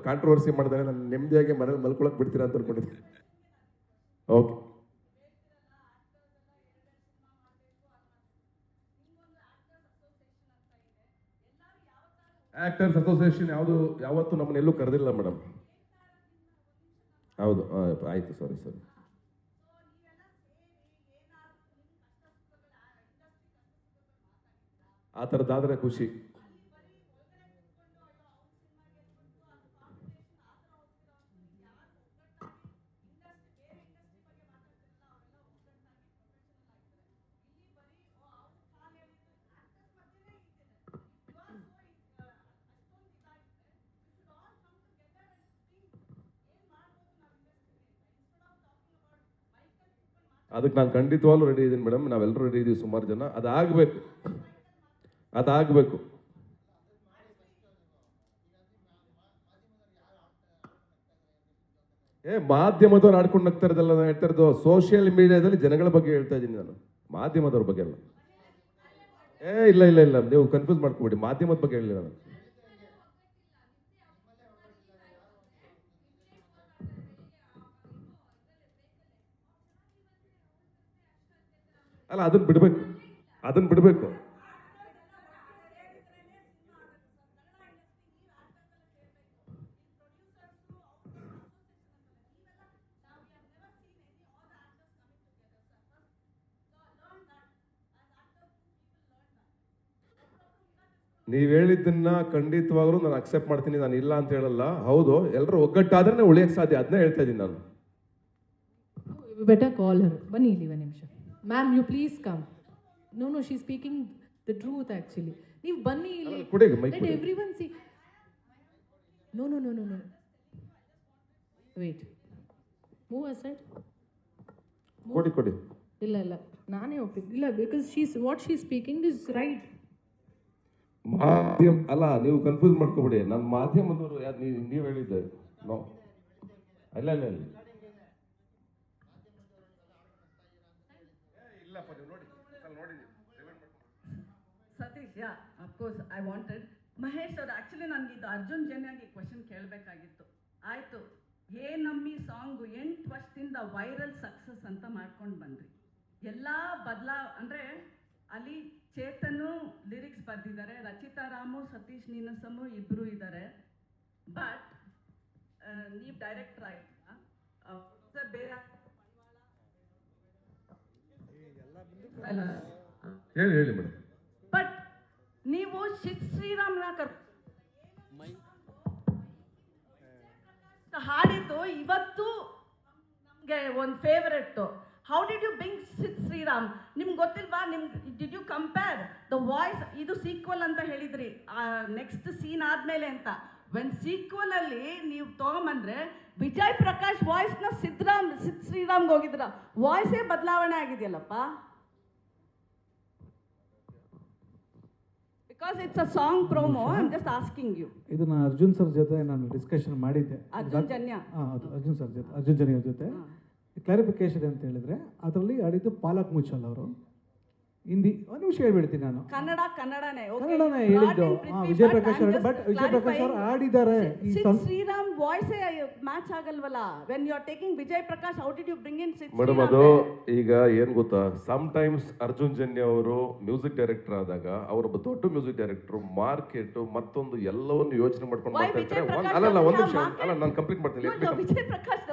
Controversy ಮಾಡಿದ್ರೆ ನಾನು ನೆಮ್ಮದಿಯಾಗಿ ಮನೇಲಿ ಮಲ್ಕೊಳಕ್ ಬಿಡ್ತೀರಾ ಅಂತ ಅನ್ಕೊಂಡಿದ್ದೆ. ಓಕೆ, ಆಕ್ಟರ್ಸ್ ಅಸೋಸಿಯೇಷನ್ ಯಾವತ್ತೂ ನಮ್ಮನ್ನೆಲ್ಲೂ ಕರೆದಿಲ್ಲ ಮೇಡಮ್. ಹೌದು, ಆಯ್ತು, ಸಾರಿ. ಆ ಥರದ್ದಾದ್ರೆ ಖುಷಿ. ಅದಕ್ಕೆ ನಾನು ಖಂಡಿತವಾಗ್ಲೂ ರೆಡಿ ಇದ್ದೀನಿ ಮೇಡಮ್, ನಾವೆಲ್ಲರೂ ರೆಡಿ ಇದ್ದೀವಿ, ಸುಮಾರು ಜನ. ಅದಾಗಬೇಕು. ಮಾಧ್ಯಮದವ್ರು ಆಡ್ಕೊಂಡು ನಗ್ತಾ ಇರೋದಲ್ಲ, ನಾನು ಹೇಳ್ತಾ ಇರೋದು ಸೋಷಿಯಲ್ ಮೀಡಿಯಾದಲ್ಲಿ ಜನಗಳ ಬಗ್ಗೆ ಹೇಳ್ತಾ ಇದ್ದೀನಿ ನಾನು, ಮಾಧ್ಯಮದವ್ರ ಬಗ್ಗೆ ಅಲ್ಲ. ಇಲ್ಲ, ನೀವು ಕನ್ಫ್ಯೂಸ್ ಮಾಡ್ಕೊಬೇಡಿ, ಮಾಧ್ಯಮದ ಬಗ್ಗೆ ಹೇಳಿ ನಾನು. ಅಲ್ಲ, ಅದನ್ನ ಬಿಡಬೇಕು. ನೀವು ಹೇಳಿದ್ದನ್ನ ಖಂಡಿತವಾಗ್ಲೂ ನಾನು ಅಕ್ಸೆಪ್ಟ್ ಮಾಡ್ತೀನಿ, ನಾನು ಇಲ್ಲ ಅಂತ ಹೇಳಲ್ಲ. ಹೌದು, ಎಲ್ಲರೂ ಒಗ್ಗಟ್ಟಾದ್ರೆ ಉಳಿಯಕ್ಕೆ ಸಾಧ್ಯ, ಅದನ್ನೇ ಹೇಳ್ತಾ ಇದ್ದೀನಿ ನಾನು. Better call her. ಬನ್ನಿ ಇಲ್ಲಿ ಒಂದು ನಿಮಿಷ. Ma'am, you please come. No she speaking the truth actually. ನೀವು ಬನ್ನಿ ಇಲ್ಲಿ. Let everyone see. No wait, move aside. ಕೊಡಿ. ಇಲ್ಲ, ನಾನೇ ಹೋಗ್ತೀನಿ. ಇಲ್ಲ, because what she speaking is right. ಮಾಧ್ಯಮ ಅಲ್ಲ, ನೀವು ಕನ್ಫ್ಯೂಸ್ ಮಾಡ್ಕೋಬೇಡಿ. ನನ್ನ ಮಾಧ್ಯಮದವರು ನೀವು ಹೇಳಿದ್ದೆ. ನೋ, ಇಲ್ಲ Satish, yeah of course I wanted. Mahesh ಅವರು ಆ್ಯಕ್ಚುಲಿ ನನಗೆ ಇದು ಅರ್ಜುನ್ ಜನ್ಯಾಗಿ ಕ್ವಶನ್ ಕೇಳಬೇಕಾಗಿತ್ತು. ಆಯಿತು, ನಮ್ಮಿ ಸಾಂಗು 8 ವರ್ಷದಿಂದ ವೈರಲ್ ಸಕ್ಸಸ್ ಅಂತ ಮಾಡ್ಕೊಂಡು ಬಂದ್ರಿ. ಎಲ್ಲ ಅಂದರೆ ಅಲ್ಲಿ ಚೇತನು ಲಿರಿಕ್ಸ್ ಬರೆದಿದ್ದಾರೆ, ರಚಿತಾ ರಾಮು, ಸತೀಶ್ ನೀನಸಮು ಇಬ್ಬರು ಇದ್ದಾರೆ. ಬಟ್ ನೀವು ಡೈರೆಕ್ಟರ್ ಆಯ್ತಾ ಸರ್, ಬೇರೆ ಹೇಳಿ ಮೇಡಮ್. ಬಟ್ ನೀವು ಶ್ರೀರಾಮ್ನ ಹಾಡಿದ್ದು ಇವತ್ತು ನಮಗೆ ಒಂದು favourite. How did you bring Sriram? ನಿಮ್ಗೆ ಗೊತ್ತಿಲ್ವಾ? Did you compare the voice? ಇದು ಸೀಕ್ವಲ್ ಅಂತ ಹೇಳಿದ್ರಿ, ನೆಕ್ಸ್ಟ್ ಸೀನ್ ಆದ್ಮೇಲೆ ಅಂತ. ವೆನ್ ಸೀಕ್ವಲ್ ಅಲ್ಲಿ ನೀವು ತಗೊಂಬಂದ್ರೆ ವಿಜಯ್ ಪ್ರಕಾಶ್ ವಾಯ್ಸ್ನ ಶ್ರೀರಾಮ್ಗೆ ಹೋಗಿದ್ರ, ವಾಯ್ಸೇ ಬದಲಾವಣೆ ಆಗಿದೆಯಲ್ಲಪ್ಪ. Because it's a song promo. I am just asking you. ಇದನ್ನ ಅರ್ಜುನ್ ಸರ್ ಜೊತೆ ನಾನು ಡಿಸ್ಕಷನ್ ಮಾಡಿದ್ದೆ. ಅರ್ಜುನ್ ಜನ್ಯ ಜೊತೆ ಕ್ಲಾರಿಫಿಕೇಶನ್ ಅಂತ ಹೇಳಿದ್ರೆ, ಅದರಲ್ಲಿ ಆಡಿದ್ದು ಪಾಲಕ್ ಮುಚ್ಚಲ್ ಅವರು. ಹಿಂದಿ ಒಂದು ನಿಮಿಷ ಹೇಳ್ಬಿಡ್ತೀನಿ ನಾನು. ಕನ್ನಡನೇ ಹೇಳಿದ್ದು ವಿಜಯ್ ಪ್ರಕಾಶ್ ಅವರು. ಬಟ್ ವಿಜಯ್ ಪ್ರಕಾಶ್ ಅವರು ಆಡಿದ್ದಾರೆ. ಶ್ರೀರಾಮ್ ವಾಯ್ಸ್ ಮ್ಯಾಚ್ ಆಗಲ್ವಲ್ಲ. When you are taking Vijay Prakash, how did you bring in madam? ಅದು ಈಗ ಏನ್ ಗೊತ್ತಾ, ಸಮ್ ಟೈಮ್ಸ್ ಅರ್ಜುನ್ ಜನ್ಯ ಅವರು ಮ್ಯೂಸಿಕ್ ಡೈರೆಕ್ಟರ್ ಆದಾಗ ಅವರೊಬ್ಬ ದೊಡ್ಡ ಮ್ಯೂಸಿಕ್ ಡೈರೆಕ್ಟರ್, ಮಾರ್ಕೆಟ್ ಮತ್ತೊಂದು ಎಲ್ಲವನ್ನು ಯೋಚನೆ ಮಾಡ್ಕೊಂಡು ಮಾತಾಡ್ತಾರೆ. ಅಲ್ಲಲ್ಲ, ಒಂದು ನಿಮಿಷ, ಅಲ್ಲ ನಾನು ಕಂಪ್ಲೀಟ್ ಮಾಡ್ತೀನಿ.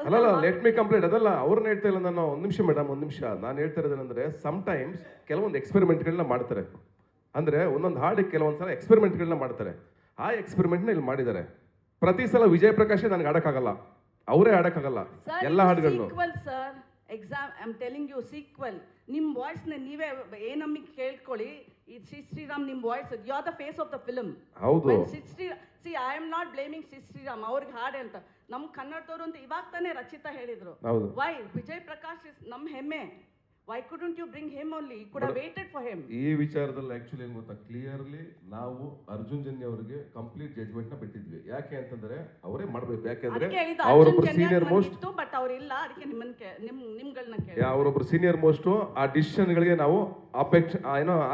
ಅಲ್ಲಲ್ಲ, ಲೆಟ್ ಮಿ ಕಂಪ್ಲೀಟ್. ಅದಲ್ಲ, ಅವ್ರನ್ನ ಹೇಳ್ತಾ ಇಲ್ಲ ನಾನು. ಒಂದು ನಿಮಿಷ ಮೇಡಮ್, ಒಂದು ನಿಮಿಷ. ನಾನು ಹೇಳ್ತಾ ಇರೋದೇನೆಂದ್ರೆ, ಸಮ್ ಟೈಮ್ಸ್ ಕೆಲವೊಂದು ಎಕ್ಸ್ಪೆರಿಮೆಂಟ್ಗಳನ್ನ ಮಾಡ್ತಾರೆ. ಅಂದರೆ ಒಂದೊಂದು ಹಾಡಿಗೆ ಕೆಲವೊಂದ್ಸಲ ಎಕ್ಸ್ಪೆರಿಮೆಂಟ್ಗಳನ್ನ ಮಾಡ್ತಾರೆ. ಆ ಎಕ್ಸ್ಪೆರಿಮೆಂಟ್ನ ಇಲ್ಲಿ ಮಾಡಿದ್ದಾರೆ. ಪ್ರತಿ ಸಲ ವಿಜಯ್ ಪ್ರಕಾಶ್ ನನಗೆ ಆಡಕ್ಕಾಗಲ್ಲ, ಅವರೇ ಆಡಕ್ಕಾಗಲ್ಲ ಎಲ್ಲ ಹಾಡುಗಳನ್ನು. Sir, exam I am telling you, sequel. ನಿಮ್ಮ ವಾಯ್ಸ್ನ ನೀವೇ ನಮಗೆ ಕೇಳ್ಕೊಳ್ಳಿ. ಶ್ರೀರಾಮ್ ನಿಮ್ಮ voice, you are the face of the film. ಹೌದು. See I am not blaming Shriram, ಅವ್ರಿಗೆ ಹಾಡೆ ಅಂತ. ನಮ್ಮ ಕನ್ನಡದವರು ಅಂತ ಇವಾಗ ತಾನೇ ರಚಿತಾ ಹೇಳಿದ್ರು. ವೈ ವಿಜಯ್ ಪ್ರಕಾಶ್ ಇಸ್ ನಮ್ಮ ಹೆಮ್ಮೆ. Why couldn't you bring him only? You could have waited for him. ಈ ವಿಚಾರದಲ್ಲಿ ಆಕ್ಚುಲಿ ಏನು ಗೊತ್ತಾ, ಕ್ಲಿಯರ್ಲಿ ನಾವು ಅರ್ಜುನ್ ಜನ್ಯ ಅವರಿಗೆ ಕಂಪ್ಲೀಟ್ ಜಡ್ಜ್ಮೆಂಟ್ ನ ಬಿಟ್ಟಿದ್ವಿ. ಯಾಕೆ ಅಂತಂದ್ರೆ ಅವರೇ ಮಾಡ್ಬೇಕು. ಯಾಕೆಂದ್ರೆ ಅವರೊಬ್ಬರು ಸೀನಿಯರ್ ಮೋಸ್ಟ್, ಬಟ್ ಅವರಿಲ್ಲ. ಅದಕ್ಕೆ ನಿಮ್ಗಳನ್ನ ಕೇಳಿ, ಅವರೊಬ್ಬರು ಸೀನಿಯರ್ ಮೋಸ್ಟ್. ಆ ಡಿಸಿಷನ್ ಗಳಿಗೆ ನಾವು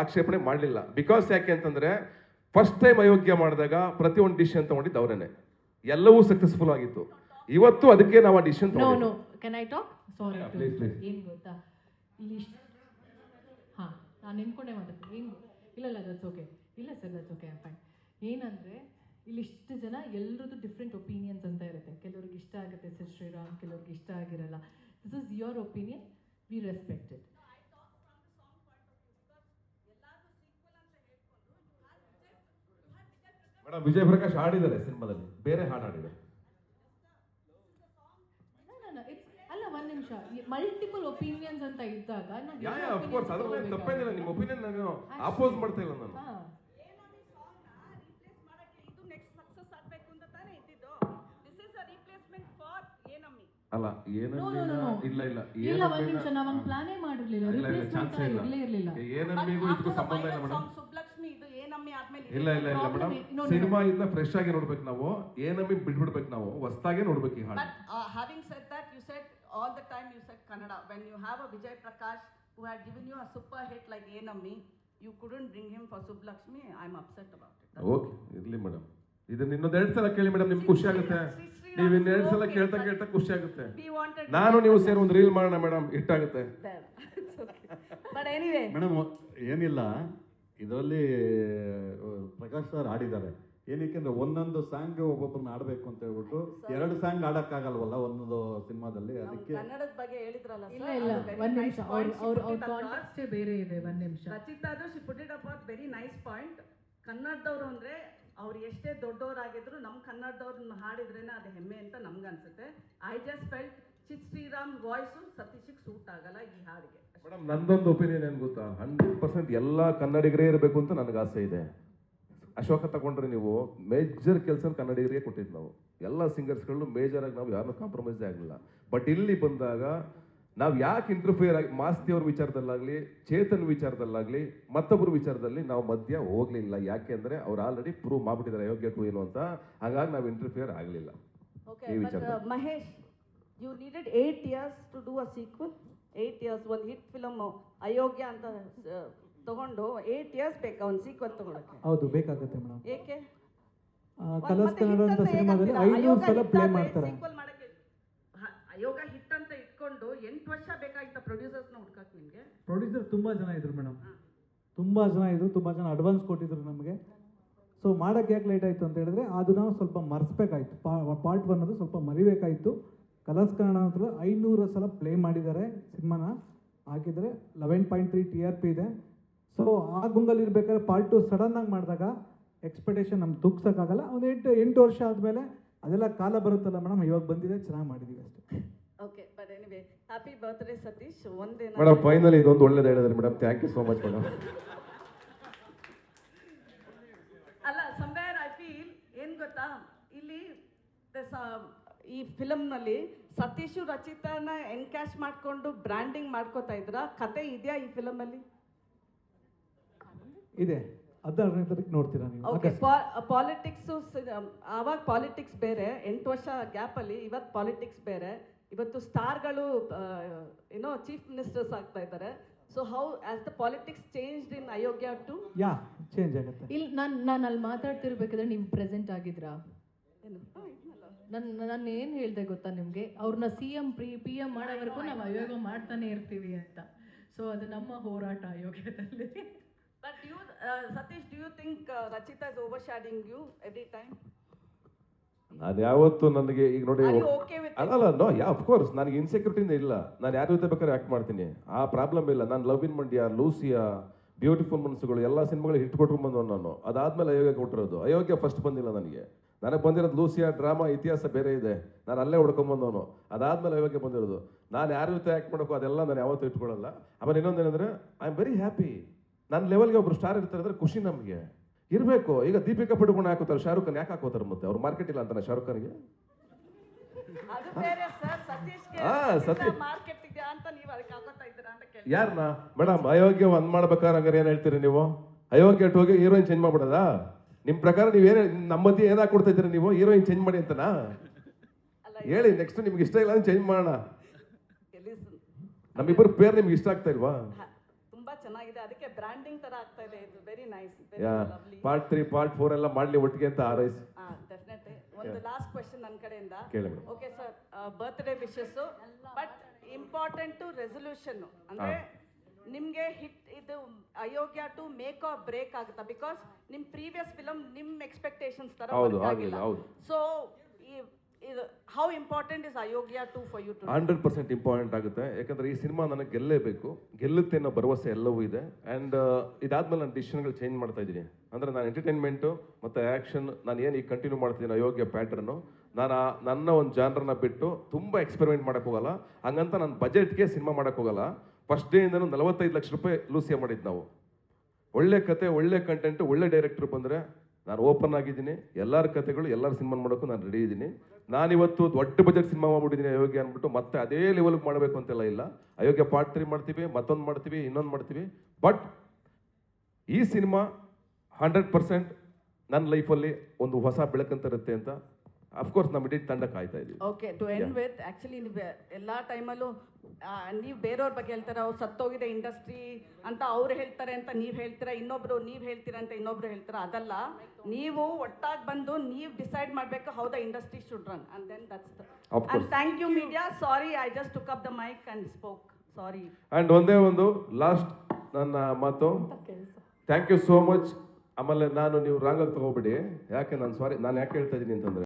ಆಕ್ಷೇಪಣೆ ಮಾಡಲಿಲ್ಲ. ಬಿಕಾಸ್ ಯಾಕೆ ಅಂತಂದ್ರೆ ಫಸ್ಟ್ ಟೈಮ್ ಅಯೋಗ್ಯ ಮಾಡಿದಾಗ ಪ್ರತಿಯೊಂದು ಡಿಸಿಷನ್ ತಗೊಂಡಿದ್ದು ಅವರೇನೆ. ಎಲ್ಲವೂ ಸಕ್ಸಸ್ಫುಲ್ ಆಗಿತ್ತು. ಇವತ್ತು ಅದಕ್ಕೆ ನಾವು ಆ decision no no can I talk sorry please, please. ಏನು ಗೊತ್ತಾ ಇಲ್ಲಿ ಹಾಂ ನಾನು ನಿಂತ್ಕೊಂಡೆ ಮಾತಾಡ್ತೀನಿ ಏನು ಇಲ್ಲ ದಟ್ಸ್ ಓಕೆ ಇಲ್ಲ ಸರ್ ದಟ್ಸ್ ಓಕೆ ಫೈನ್. ಏನಂದರೆ ಇಲ್ಲಿ ಇಷ್ಟು ಜನ ಎಲ್ಲರದ್ದು ಡಿಫ್ರೆಂಟ್ ಒಪಿನಿಯನ್ಸ್ ಅಂತ ಇರುತ್ತೆ. ಕೆಲವ್ರಿಗೆ ಇಷ್ಟ ಆಗುತ್ತೆ ಸರ್ ಶ್ರೀರಾಮ್, ಕೆಲವ್ರಿಗೆ ಇಷ್ಟ ಆಗಿರಲ್ಲ. This is your opinion, we respect it. Madam Vijay Prakash ಹಾಡಿದ್ದಾರೆ ಸಿನಿಮಾದಲ್ಲಿ, ಬೇರೆ ಹಾಡು ಹಾಡಿದ್ದಾರೆ. ಅಲ್ಲ ಒಂದು ನಿಮಿಷ, ಮಲ್ಟಿಪಲ್ ಒಪಿನಿಯನ್ಸ್ ಅಂತ ಇದ್ದಾಗ ಯಾ ಆಫ್ ಕೋರ್ಸ್ ಅದ್ರಲ್ಲಿ ತಪ್ಪೇನಿಲ್ಲ. ನಿಮ್ಮ ಒಪಿನಿಯನ್ ನಾನು ಅಪೋಸ್ ಮಾಡ್ತಾ ಇಲ್ಲ ನಾನು. ಅಲ್ಲ ಇಲ್ಲ ಒಂದು ನಿಮಿಷ, ನಾವೊಂದು ಪ್ಲಾನೇ ಮಾಡಿರ್ಲಿಲ್ಲ, ರಿಪ್ಲೇಸ್ಮೆಂಟ್ ಇರಲಿಲ್ಲ. ಏನಮ್ಮಿಗೂ ಇದಕ್ಕೂ ಸಂಬಂಧ ಇಲ್ಲ ಮೇಡಮ್. ಸುಬ್ಲಕ್ಷ್ಮಿ ಇದು ಏನಮ್ಮಿ ಆದ್ಮೇಲೆ ಇಲ್ಲ ಮೇಡಮ್, ಸಿನಿಮಾ ಇಂದ ಫ್ರೆಶ್ ಆಗಿ ನೋಡ್ಬೇಕು ನಾವು. ಏನಮ್ಮಿ ಬಿಟ್ಬಿಡ್ಬೇಕು ನಾವು, ಹೊಸದಾಗೆ ನೋಡ್ಬೇಕು ಈ ಹಾಡು. having said that, you said all the time you said Kannada. When you have a Vijay Prakash who had given you a super hit like Enammi, you couldn't bring him for Sublakshmi. I'm upset about it. Okay ಇರ್ಲಿ madam, ಇದನ್ನ ಇನ್ನೊಂದು 2 ಸಲ ಕೇಳಿ madam, ನಿಮ್ಗೆ ಖುಷಿ ಆಗುತ್ತೆ. ನೀವು ಇನ್ನು 2 ಸಲ ಕೇಳ್ತಾ ಖುಷಿ ಆಗುತ್ತೆ. ನಾನು ನೀವು ಸೇರಿ ಒಂದು ರೀಲ್ ಮಾಡೋಣ ಮೇಡಮ್, ಇಟ್ಟಾಗುತ್ತೆ. But anyway, ಮೇಡಮ್ ಏನಿಲ್ಲ, ಇದರಲ್ಲಿ ಪ್ರಕಾಶ್ ಸರ್ ಆಡಿದ್ದಾರೆ. ಏನಕ್ಕೆಂದ್ರೆ ಒಂದೊಂದು ಸಾಂಗ್ ಒಬ್ಬೊಬ್ಬರನ್ನ ಆಡಬೇಕು ಅಂತ ಹೇಳ್ಬಿಟ್ಟು 2 ಸಾಂಗ್ ಆಡಕ್ಕಾಗಲ್ವಲ್ಲ ಒಂದೊಂದು ಸಿನಿಮಾದಲ್ಲಿ, ಅದಕ್ಕೆ ಕನ್ನಡದ ಬಗ್ಗೆ ಹೇಳಿದ್ರಲ್ಲ ಇಲ್ಲ ಇಲ್ಲ ಒಂದು ನಿಮಿಷ, ಅವ್ರ ಕಾಂಟೆಕ್ಸ್ಟೇ ಬೇರೆ ಇದೆ. ಒಂದು ನಿಮಿಷ, ರಚಿತಾದು she put it up very nice point. ಕನ್ನಡದವ್ರು ಅಂದ್ರೆ ಅವ್ರು ಎಷ್ಟೇ ದೊಡ್ಡವರಾಗಿದ್ರು ನಮ್ಮ ಕನ್ನಡದವ್ರನ್ನ ಹಾಡಿದ್ರೇನೆ ಅದು ಹೆಮ್ಮೆ ಅಂತ ನಮ್ಗನ್ಸುತ್ತೆ. ಐ ಜಸ್ಟ್ ಫೆಲ್ಟ್ ಚಿತ್ ಶ್ರೀರಾಮ್ ವಾಯ್ಸು ಸತೀಶಿಗೆ ಸೂಟ್ ಆಗಲ್ಲ ಈ ಹಾಡಿಗೆ. ಮೇಡಮ್ ನಂದೊಂದು ಒಪಿನಿಯನ್ ಏನು ಗೊತ್ತಾ, 100% ಎಲ್ಲ ಕನ್ನಡಿಗರೇ ಇರಬೇಕು ಅಂತ ನನಗೆ ಆಸೆ ಇದೆ. ಅಶೋಕ ತಗೊಂಡ್ರೆ ನೀವು ಮೇಜರ್ ಕೆಲಸ ಕನ್ನಡಿಗರಿಗೆ ಕೊಟ್ಟಿದ್ದು ನಾವು. ಎಲ್ಲ ಸಿಂಗರ್ಸ್ಗಳು ಮೇಜರ್ ಆಗಿ ನಾವು ಯಾರನ್ನೂ ಕಾಂಪ್ರಮೈಸೇ ಆಗಲಿಲ್ಲ. ಬಟ್ ಇಲ್ಲಿ ಬಂದಾಗ ನಾವು ಯಾಕೆ ಇಂಟರ್ಫಿಯರ್ ಆಗಿ ಮಾಸ್ತಿ ಅವ್ರ ವಿಚಾರದಲ್ಲಾಗಲಿ, ಚೇತನ್ ವಿಚಾರದಲ್ಲಾಗಲಿ, ಮತ್ತೊಬ್ಬರ ವಿಚಾರದಲ್ಲಿ ನಾವು ಮಧ್ಯ ಹೋಗಲಿಲ್ಲ. ಯಾಕೆ ಅಂದರೆ ಅವ್ರು ಆಲ್ರೆಡಿ ಪ್ರೂವ್ ಮಾಡಿಬಿಟ್ಟಿದ್ದಾರೆ ಅಯೋಗ್ಯ ಟು ಏನು ಅಂತ. ಹಾಗಾಗಿ ನಾವು ಇಂಟರ್ಫಿಯರ್ ಆಗಲಿಲ್ಲ ಈ ವಿಚಾರದಲ್ಲಿ. Mahesh, you needed 8 years to do a sequel. 8 years, ಒಂದು ಹಿಟ್ ಫಿಲಮ್ ಅಯೋಗ್ಯ ಅಂತ ತಗೊಂಡು 8 years ಬೇಕಾ ಒಂದು ಸೀಕ್ವಲ್ ತಗೊಳಕ್ಕೆ? ಹೌದು ಬೇಕಾಗುತ್ತೆ ಮೇಡಮ್. ಏಕೆ? ಕಲರ್ಸ್ ಕನ್ನಡ ಅಂತ ಸಿನಿಮಾದಲ್ಲಿ 500 ಸಲ ಪ್ಲೇ ಮಾಡ್ತಾರೆ. ಸೀಕ್ವಲ್ ಮಾಡಕ್ಕೆ ಅಯೋಗ ಹಿಟ್ ಅಂತ ಇಟ್ಕೊಂಡು 8 ವರ್ಷ ಬೇಕಾಗಿತ್ತ ಪ್ರೊಡ್ಯೂಸರ್ಸ್ನ ಹುಡ್ಕಕ್ಕೆ ನಿಮಗೆ? ಪ್ರೊಡ್ಯೂಸರ್ ತುಂಬ ಜನ ಇದ್ರು ಮೇಡಮ್, ತುಂಬ ಜನ ಅಡ್ವಾನ್ಸ್ ಕೊಟ್ಟಿದ್ರು ನಮಗೆ. ಸೊ ಮಾಡೋಕ್ಕೆ ಯಾಕೆ ಲೇಟ್ ಆಯಿತು ಅಂತ ಹೇಳಿದ್ರೆ ಅದು ನಾವು ಸ್ವಲ್ಪ ಮರೆಸ್ಬೇಕಾಯ್ತು. ಪಾರ್ಟ್ 1 ಅದು ಸ್ವಲ್ಪ ಮರಿಬೇಕಾಯಿತು. ಕಲರ್ಸ್ ಕನ್ನಡ ಅಂತ 500 ಸಲ ಪ್ಲೇ ಮಾಡಿದ್ದಾರೆ ಸಿನಿಮಾನ, ಹಾಕಿದರೆ 11.3 TRP ಇದೆ. ಸೊ ಆ ಗುಂಗಲ್ಲಿ ಇರ್ಬೇಕಾದ್ರೆ ಪಾರ್ಟ್ 2 ಸಡನ್ನಾಗಿ ಮಾಡಿದಾಗ ಎಕ್ಸ್ಪೆಕ್ಟೇಷನ್ ನಮ್ಗೆ ತೂಗ್ಸೋಕ್ಕಾಗಲ್ಲ. ಒಂದು 8 ವರ್ಷ ಆದಮೇಲೆ ಅದೆಲ್ಲ ಕಾಲ ಬರುತ್ತಲ್ಲ ಮೇಡಮ್, ಇವಾಗ ಬಂದಿದೆ, ಚೆನ್ನಾಗಿ ಮಾಡಿದ್ದೀವಿ ಅಷ್ಟೇ. Okay, but anyway happy birthday Satish. ಒಂದೇನ ಮೇಡಮ್ ಫೈನಲಿ ಇದೊಂದು ಒಳ್ಳೇದು ಹೇಳಿದ್ರಿ madam, thank you so much madam. ಅಲ್ಲ, ಸಂವೇರ್ ಐ ಫೀಲ್ ಏನು ಗೊತ್ತಾ, ಇಲ್ಲಿ ಈ ಫಿಲಮ್ನಲ್ಲಿ ಸತೀಶು ರಚಿತಾನ ಎನ್ಕ್ಯಾಶ್ ಮಾಡಿಕೊಂಡು ಬ್ರ್ಯಾಂಡಿಂಗ್ ಮಾಡ್ಕೋತಾ ಇದ್ರ ಕತೆ ಇದೆಯಾ ಈ ಫಿಲಮಲ್ಲಿ? ಇದೆ, ಅದನ್ನ ನೋಡ್ತೀರಾ ನೀವು. ಓಕೆ, ಪಾಲಿಟಿಕ್ಸು ಆವಾಗ ಪಾಲಿಟಿಕ್ಸ್ ಬೇರೆ, 8 ವರ್ಷ ಗ್ಯಾಪಲ್ಲಿ ಇವತ್ತು ಪಾಲಿಟಿಕ್ಸ್ ಬೇರೆ. ಇವತ್ತು ಸ್ಟಾರ್ಗಳು ಏನೋ ಚೀಫ್ ಮಿನಿಸ್ಟರ್ಸ್ ಆಗ್ತಾ ಇದ್ದಾರೆ. So how has the politics changed in Ayogya two? Yeah change ಆಗುತ್ತೆ. ಇಲ್ಲಿ ನಾನು ಅಲ್ಲಿ ಮಾತಾಡ್ತಿರ್ಬೇಕಾದ್ರೆ ನೀವು ಪ್ರೆಸೆಂಟ್ ಆಗಿದ್ರಾ? ನಾನು ಏನು ಹೇಳಿದೆ ಗೊತ್ತಾ ನಿಮಗೆ, ಅವ್ರನ್ನ ಪಿ ಎಂ ಮಾಡೋವರೆಗೂ ನಾವು ಅಯೋಗ ಮಾಡ್ತಾನೆ ಇರ್ತೀವಿ ಅಂತ. ಸೊ ಅದು ನಮ್ಮ ಹೋರಾಟ ಅಯೋಗ್ಯದಲ್ಲಿ. But you Satish, do you think Rachita is overshadowing you every time? ನಾನು ಯಾವತ್ತು ನನಗೆ ಈಗ ನೋಡಿ, Are you okay with it? ಅಲ್ಲ ನೋ ಯಾ ಆಫ್ ಕೋರ್ಸ್ ನನಗೆ ಇನ್ಸೆಕ್ಯೂರಿಟಿನೇ ಇಲ್ಲ. ನಾನು ಯಾರ ಜೊತೆ ಬೇಕಾದ್ರೆ ಆ್ಯಕ್ಟ್ ಮಾಡ್ತೀನಿ, ಆ ಪ್ರಾಬ್ಲಮ್ ಇಲ್ಲ. ನಾನು love in Mandya, Lucia, beautiful ಮನಸ್ಸುಗಳು ಎಲ್ಲ ಸಿನಿಮಾಗಳು ಹಿಟ್ ಕೊಟ್ಕೊಂಡ್ಬಂದು ನಾನು. ಅದಾದ್ಮೇಲೆ ಅಯೋಗ್ಯ ಕೊಟ್ಟಿರೋದು. ಅಯೋಗ್ಯ ಫಸ್ಟ್ ಬಂದಿಲ್ಲ ನನಗೆ. ನನಗೆ ಬಂದಿರೋದು ಲೂಸಿಯಾ, ಡ್ರಾಮಾ, ಇತಿಹಾಸ ಬೇರೆ ಇದೆ. ನಾನು ಅಲ್ಲೇ ಹುಡ್ಕೊಂಬಂದವನು. ಅದಾದ್ಮೇಲೆ ಅಯೋಗ್ಯ ಬಂದಿರೋದು. ನಾನು ಯಾರ ಜೊತೆ ಆ್ಯಕ್ಟ್ ಮಾಡೋಕ್ಕೋ ಅದೆಲ್ಲ ನಾನು ಯಾವತ್ತೂ ಇಟ್ಕೊಳ್ಳಲ್ಲ. ಆಮೇಲೆ ಇನ್ನೊಂದೇನೆಂದರೆ ಐ ಆಮ್ ವೆರಿ ಹ್ಯಾಪಿ. ನನ್ನ ಲೆವೆಲ್ಗೆ ಒಬ್ರು ಸ್ಟಾರ್ ಇರ್ತಾರೆ ಅಂದರೆ ಖುಷಿ ನಮಗೆ ಇರಬೇಕು. ಈಗ ದೀಪಿಕಾ ಪಡುಕೋಣ ಹಾಕೋತಾರೆ, ಶಾರುಖ್ ಖಾನ್ ಯಾಕೆ ಹಾಕೋತಾರೆ? ಮತ್ತೆ ಅವ್ರು ಮಾರ್ಕೆಟ್ ಇಲ್ಲ ಅಂತಾನೆ ಶಾರುಖ್ ಖಾನ್ಗೆ? ಅದು ಬೇರೆ ಸರ್, ಸತೀಶ್ಗೆ ಸತೀಶ್ ಮಾರ್ಕೆಟ್ ಇದೆ ಅಂತ ನೀವು ಅದಕ್ಕೆ ಹಾಕೋತಾ ಇದ್ದೀರಾ ಅಂತ ಕೇಳಿ. ಯಾರನ್ನ ಮೇಡಮ್ ಅಯೋಗ್ಯ ಒಂದ್ ಮಾಡ್ಬೇಕಾದ್ರೆ ಹಂಗಾರೆ ಏನ್ ಹೇಳ್ತೀರಿ ನೀವು? ಅಯೋಗ್ಯ ಹೋಗಿ ಹೀರೋಯಿನ್ ಚೇಂಜ್ ಮಾಡ್ಬಿಡೋದಾ? ನಿಮ್ ಪ್ರಕಾರ ನೀವೇನು ನಮ್ಮ ಮಧ್ಯೆ ಏನಾಗಿ ಕೊಡ್ತಾ ಇದ್ದೀರಿ ನೀವು? ಹೀರೋಯಿನ್ ಚೇಂಜ್ ಮಾಡಿ ಅಂತನಾ? ಹೇಳಿ, ನೆಕ್ಸ್ಟ್ ನಿಮ್ಗೆ ಇಷ್ಟ ಇಲ್ಲ ಚೇಂಜ್ ಮಾಡೋಣ. ನಮ್ಮಿಬ್ಬರು ಪೇರ್ ನಿಮ್ಗೆ ಇಷ್ಟ ಆಗ್ತಾ ಇಲ್ವಾ? ತುಂಬಾ ಚೆನ್ನಾಗಿದೆ, ಅದಕ್ಕೆ ಬ್ರ್ಯಾಂಡಿಂಗ್ ತರ ಆಗ್ತಾ ಇದೆ. ಇದು ವೆರಿ ನೈಸ್, ಪಾರ್ಟ್ 3 ಪಾರ್ಟ್ 4 ಎಲ್ಲ ಮಾಡ್ಲಿ ಒಟ್ಟಿಗೆ ಅಂತ ಆರೈಸಿ. ಡೆಫಿನೆಟ್ಲಿ ಒಂದು ಲಾಸ್ಟ್ ಕ್ವೆಶನ್ ನನ್ನ ಕಡೆಯಿಂದ. ಕೇಳಿ madam. Okay sir, birthday wishes, but important resolution ಅಂದರೆ ನಿಮಗೆ ಹಿಟ್ ಇದು Ayogya two make or break ಆಗುತ್ತಾ? ಬಿಕಾಸ್ ನಿಮ್ಮ ಪ್ರೀವಿಯಸ್ ಫಿಲಮ್ ನಿಮ್ಮ ಎಕ್ಸ್ಪೆಕ್ಟೇಷನ್ಸ್ ಥರ ಹೌದು, work ಆಗಿಲ್ಲ, ಹೌದು. So how important is Ayogya two for you too? 100% important ಆಗುತ್ತೆ. ಯಾಕಂದ್ರೆ ಈ ಸಿನಿಮಾ ನನಗೆ ಗೆಲ್ಲೇಬೇಕು, ಗೆಲ್ಲುತ್ತೆ ಅನ್ನೋ ಭರವಸೆ ಎಲ್ಲವೂ ಇದೆ. ಆ್ಯಂಡ್ ಇದಾದ್ಮೇಲೆ ನಾನು ಡಿಸಿಷನ್ಗಳು ಚೇಂಜ್ ಮಾಡ್ತಾ ಇದ್ದೀನಿ. ಅಂದರೆ ನಾನು ಎಂಟರ್ಟೈನ್ಮೆಂಟು ಮತ್ತು ಆ್ಯಕ್ಷನ್ ನಾನು ಏನು ಈಗ ಕಂಟಿನ್ಯೂ ಮಾಡ್ತೀನಿ ಅಯೋಗ್ಯ ಪ್ಯಾಟ್ರನ್ನು, ನಾನು ನನ್ನ ಒಂದು ಜಾನ್ರನ್ನ ಬಿಟ್ಟು ತುಂಬ ಎಕ್ಸ್ಪೆರಿಮೆಂಟ್ ಮಾಡೋಕ್ಕೆ ಹೋಗಲ್ಲ. ಹಂಗಂತ ನಾನು ಬಜೆಟ್ಗೆ ಸಿನಿಮಾ ಮಾಡೋಕ್ಕೆ ಹೋಗಲ್ಲ. ಫಸ್ಟ್ ಡೇಯಿಂದನೂ 45 ಲಕ್ಷ ರೂಪಾಯಿ ಲೂಸಿಯ ಮಾಡಿದ್ದು ನಾವು. ಒಳ್ಳೆ ಕತೆ, ಒಳ್ಳೆ ಕಂಟೆಂಟು, ಒಳ್ಳೆ ಡೈರೆಕ್ಟ್ರು ಬಂದರೆ ನಾನು ಓಪನ್ ಆಗಿದ್ದೀನಿ. ಎಲ್ಲರ ಕತೆಗಳು ಎಲ್ಲರ ಸಿನಿಮಾ ಮಾಡೋಕ್ಕೂ ನಾನು ರೆಡಿ ಇದ್ದೀನಿ. ನಾನಿವತ್ತು ದೊಡ್ಡ ಬಜೆಟ್ ಸಿನಿಮಾ ಮಾಡ್ಬಿಟ್ಟಿದ್ದೀನಿ ಅಯೋಗ್ಯ ಅಂದ್ಬಿಟ್ಟು ಮತ್ತೆ ಅದೇ ಲೆವೆಲ್ಗೆ ಮಾಡಬೇಕು ಅಂತೆಲ್ಲ ಇಲ್ಲ. ಅಯೋಗ್ಯ ಪಾರ್ಟ್ 3 ಮಾಡ್ತೀವಿ, ಮತ್ತೊಂದು ಮಾಡ್ತೀವಿ, ಇನ್ನೊಂದು ಮಾಡ್ತೀವಿ. ಬಟ್ ಈ ಸಿನಿಮಾ 100% ನನ್ನ ಲೈಫಲ್ಲಿ ಒಂದು ಹೊಸ ಬೆಳಕಂತ ಇರುತ್ತೆ ಅಂತ ಅಫ್ಕೋರ್ಸ್ ನಮ್ಮ ಇಡೀ ತಂಡ ಕಾಯ್ತಾ ಇದ್ದೀವಿ. Okay, to end with, actually ನೀವು ಎಲ್ಲ ಟೈಮಲ್ಲೂ ನೀವು ಬೇರೆಯವ್ರ ಬಗ್ಗೆ ಹೇಳ್ತಾರೆ, ಅವ್ರು ಸತ್ತೋಗಿದೆ ಇಂಡಸ್ಟ್ರಿ ಅಂತ ಅವ್ರು ಹೇಳ್ತಾರೆ ಅಂತ ನೀವು ಹೇಳ್ತೀರಾ, ಇನ್ನೊಬ್ರು ನೀವು ಹೇಳ್ತೀರಾ ಅಂತ ಇನ್ನೊಬ್ರು ಹೇಳ್ತೀರಾ. ಅದಲ್ಲ, ನೀವು ಒಟ್ಟಾಗಿ ಬಂದು ನೀವು ಡಿಸೈಡ್ ಮಾಡಬೇಕು how the industry should run, and then that's the. Of course. And thank you media. Sorry, I just took up the mike and spoke. Sorry. And ಒಂದೇ ಒಂದು ಲಾಸ್ಟ್ ನನ್ನ ಮಾತು, ಥ್ಯಾಂಕ್ ಯು ಸೋ ಮಚ್. ಆಮೇಲೆ ನೀವು ರಾಂಗಾಗಿ ತಗೋಬಿಡಿ, ಯಾಕೆ ನಾನು ಯಾಕೆ ಹೇಳ್ತಾ ಇದ್ದೀನಿ ಅಂತಂದರೆ